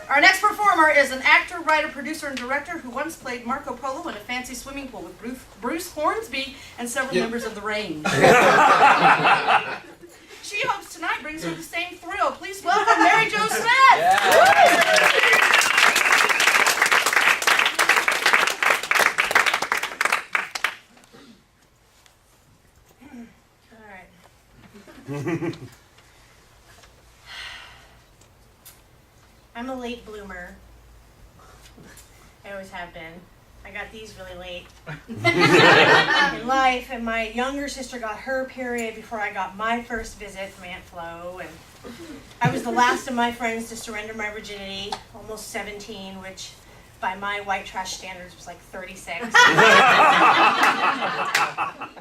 Our next performer is an actor, writer, producer, and director who once played Marco Polo in a fancy swimming pool with Bruce Hornsby and several members of the Range. She hopes tonight brings her the same thrill. Please welcome Mary Jo Smith! I'm a late bloomer. I always have been. I got these really late in life, and my younger sister got her period before I got my first visit from Aunt Flo, and I was the last of my friends to surrender my virginity, almost 17, which by my white trash standards was like 36.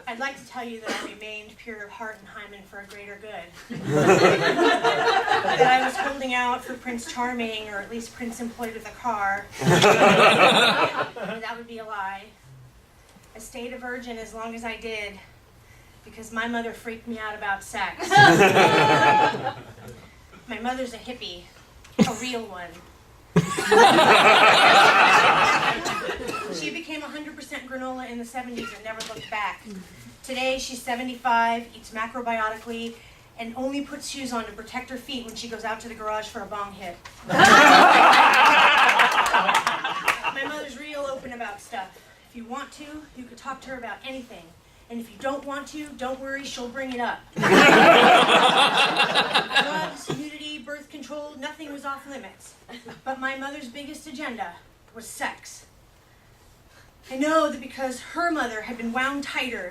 I'd like to tell you that I remained pure of heart and hymen for a greater good. That I was holding out for Prince Charming, or at least Prince Employed with a Car. That would be a lie. I stayed a virgin as long as I did because my mother freaked me out about sex. My mother's a hippie, a real one. She became 100% granola in the 70s and never looked back. Today she's 75, eats macrobiotically, and only puts shoes on to protect her feet when she goes out to the garage for a bong hit. My mother's real open about stuff. If you want to, you could talk to her about anything. And if you don't want to, don't worry, she'll bring it up. Drugs, nudity, birth control, nothing was off limits. But my mother's biggest agenda was sex. I know that because her mother had been wound tighter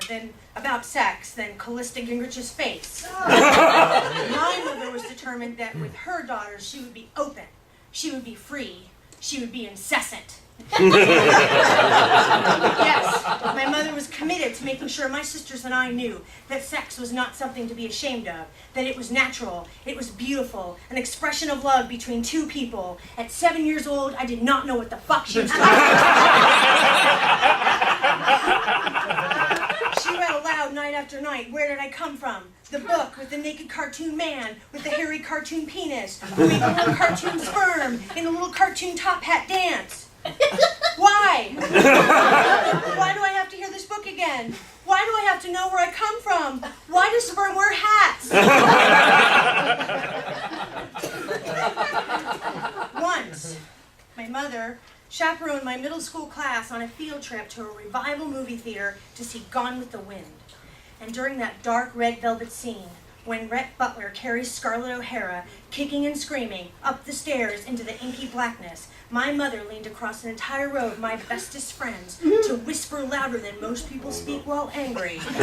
about sex than Callista Gingrich's face. My mother was determined that with her daughters, she would be open, she would be free, she would be incessant. Yes, my mother was committed to making sure my sisters and I knew that sex was not something to be ashamed of, that it was natural, it was beautiful, an expression of love between two people. At 7 years old, I did not know what the fuck she was talking about. She read aloud night after night, Where Did I Come From? The book with the naked cartoon man with the hairy cartoon penis, who made a little cartoon sperm in a little cartoon top hat dance. Why? Why do I have to hear this book again? Why do I have to know where I come from? Why does sperm wear hats? Once, my mother chaperoned my middle school class on a field trip to a revival movie theater to see Gone with the Wind. And during that dark red velvet scene, when Rhett Butler carries Scarlett O'Hara, kicking and screaming, up the stairs into the inky blackness, my mother leaned across an entire row of my bestest friends to whisper louder than most people speak while angry. You should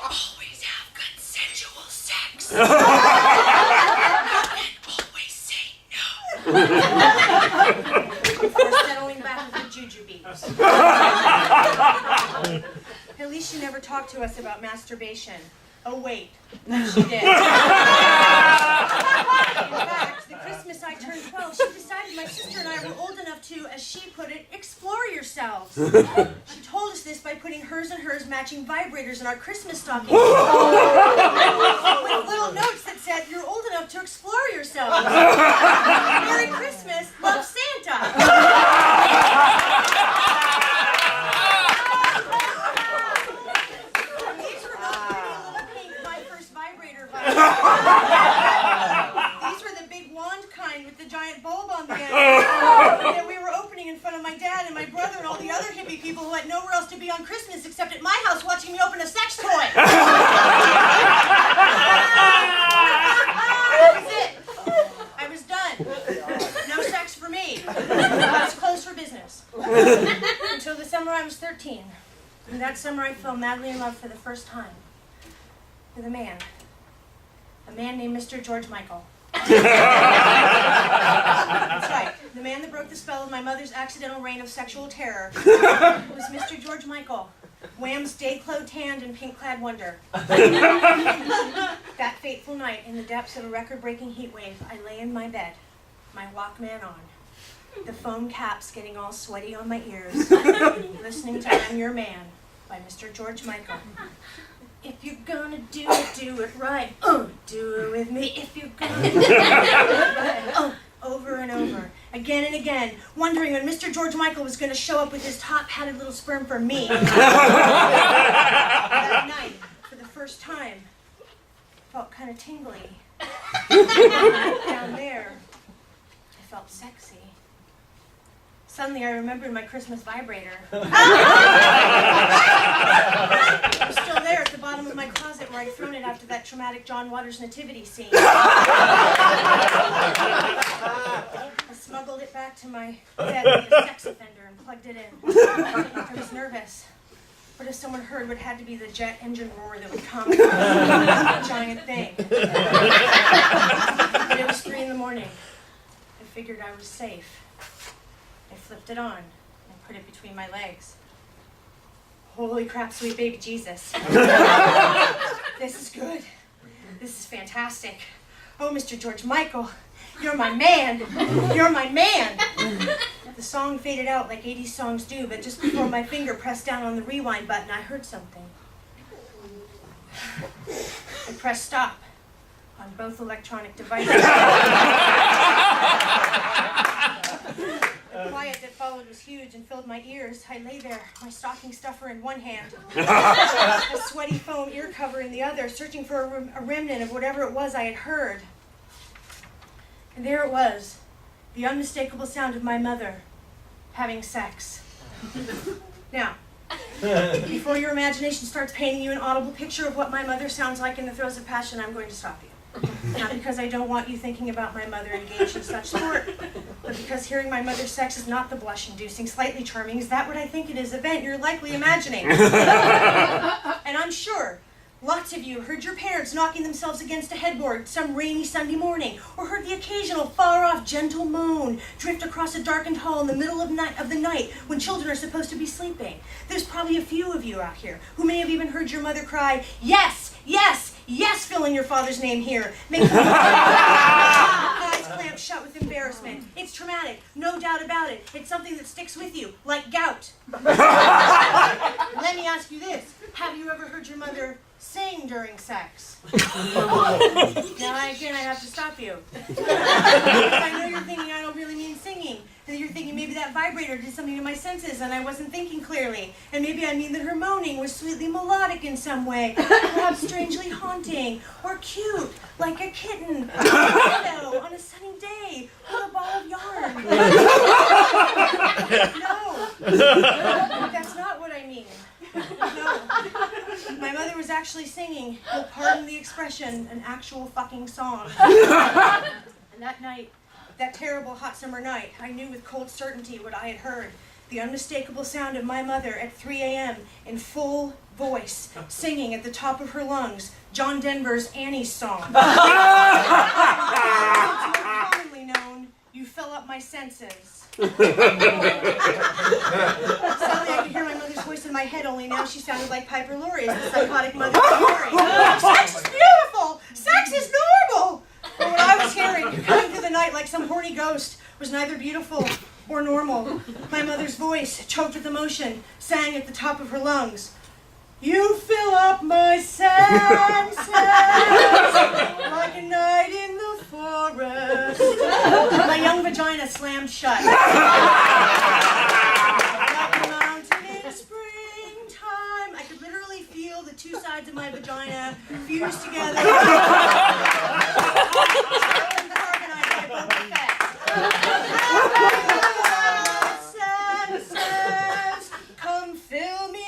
always have consensual sex. And always say no. Before settling back with the juju beats. At least she never talked to us about masturbation. Oh wait, she did. In fact, the Christmas I turned 12, she decided my sister and I were old enough to, as she put it, explore yourselves. She told us this by putting hers and hers matching vibrators in our Christmas stockings. With little notes that said, You're old enough to explore yourselves. Merry Christmas, love Santa. These were the big wand kind with the giant bulb on the end that we were opening in front of my dad and my brother and all the other hippie people who had nowhere else to be on Christmas except at my house watching me open a sex toy. That was it. I was done. No sex for me. I was closed for business. Until the summer I was 13. And that summer I fell madly in love for the first time with a man named Mr. George Michael. That's right. The man that broke the spell of my mother's accidental reign of sexual terror was Mr. George Michael, Wham's day-clothed tanned and pink-clad wonder. That fateful night, in the depths of a record-breaking heat wave, I lay in my bed, my Walkman on, the foam caps getting all sweaty on my ears, listening to I'm Your Man by Mr. George Michael. If you're gonna do it right. Do it with me if you go. Oh, over and over, again and again, wondering when Mr. George Michael was going to show up with his top-hatted little sperm for me. That night, for the first time, I felt kind of tingly. Down there, I felt sexy. Suddenly, I remembered my Christmas vibrator. It was still there at the bottom of my closet where I'd thrown it after that traumatic John Waters nativity scene. I smuggled it back to my bed like a sex offender and plugged it in. I was nervous. What if someone heard what had to be the jet engine roar that would come from that giant thing? But it was 3 in the morning. I figured I was safe. I flipped it on and put it between my legs. Holy crap, sweet baby Jesus. This is good. This is fantastic. Oh, Mr. George Michael, you're my man. You're my man. The song faded out like 80s songs do, but just before my finger pressed down on the rewind button, I heard something. I pressed stop on both electronic devices. The quiet that followed was huge and filled my ears. I lay there, my stocking stuffer in one hand, a sweaty foam ear cover in the other, searching for a remnant of whatever it was I had heard. And there it was, the unmistakable sound of my mother having sex. Now, before your imagination starts painting you an audible picture of what my mother sounds like in the throes of passion, I'm going to stop you. Not because I don't want you thinking about my mother engaged in such sport, but because hearing my mother's sex is not the blush-inducing, slightly charming, is that what I think it is event you're likely imagining. And I'm sure lots of you heard your parents knocking themselves against a headboard some rainy Sunday morning, or heard the occasional far-off gentle moan drift across a darkened hall in the middle of the night when children are supposed to be sleeping. There's probably a few of you out here who may have even heard your mother cry, "Yes, yes, yes," fill in your father's name here. Making eyes clamped shut with embarrassment. It's traumatic, no doubt about it. It's something that sticks with you, like gout. Let me ask you this. Have you ever heard your mother sing during sex? Now, I have to stop you. Because I know you're thinking I don't really mean singing. And you're thinking maybe that vibrator did something to my senses and I wasn't thinking clearly. And maybe I mean that her moaning was sweetly melodic in some way, perhaps strangely haunting, or cute, like a kitten, on a sunny day, with a ball of yarn. No, that's not what I mean. No, my mother was actually singing, you'll pardon the expression, an actual fucking song. And that night, that terrible hot summer night, I knew with cold certainty what I had heard. The unmistakable sound of my mother at 3 a.m. in full voice, singing at the top of her lungs, John Denver's Annie's song. It's more commonly known, You Fill Up My Senses. Suddenly I could hear my mother's voice in my head, only now she sounded like Piper Laurie as the psychotic mother of Mary. Sex is beautiful! Sex is normal! But what I was hearing, coming through the night like some horny ghost, was neither beautiful or normal. My mother's voice, choked with emotion, sang at the top of her lungs, You fill up my senses like a night in the forest. My young vagina slammed shut. Like a mountain in springtime. I could literally feel the two sides of my vagina fuse together. Carbonized by both effects. Senses, come fill me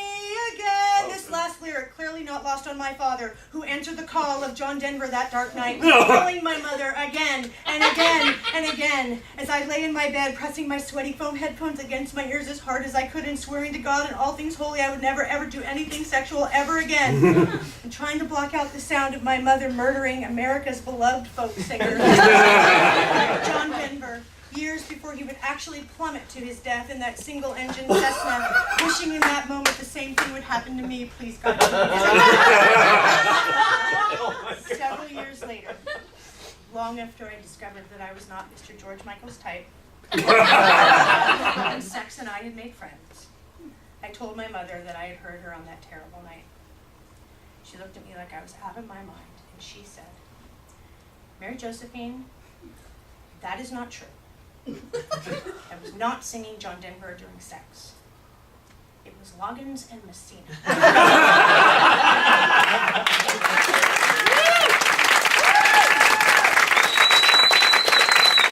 again. This last lyric clearly not lost on my father, who answered the call of John Denver that dark night, calling my mother again and again and again, as I lay in my bed, pressing my sweaty foam headphones against my ears as hard as I could and swearing to God and all things holy I would never ever do anything sexual ever again, and trying to block out the sound of my mother murdering America's beloved folk singer, John Denver, years before he would actually plummet to his death in that single-engine Cessna, wishing in that moment the same thing would happen to me, please God. Several years later, long after I discovered that I was not Mr. George Michael's type, and sex and I had made friends, I told my mother that I had heard her on that terrible night. She looked at me like I was out of my mind, and she said, Mary Josephine, that is not true. I was not singing John Denver during sex. It was Loggins and Messina.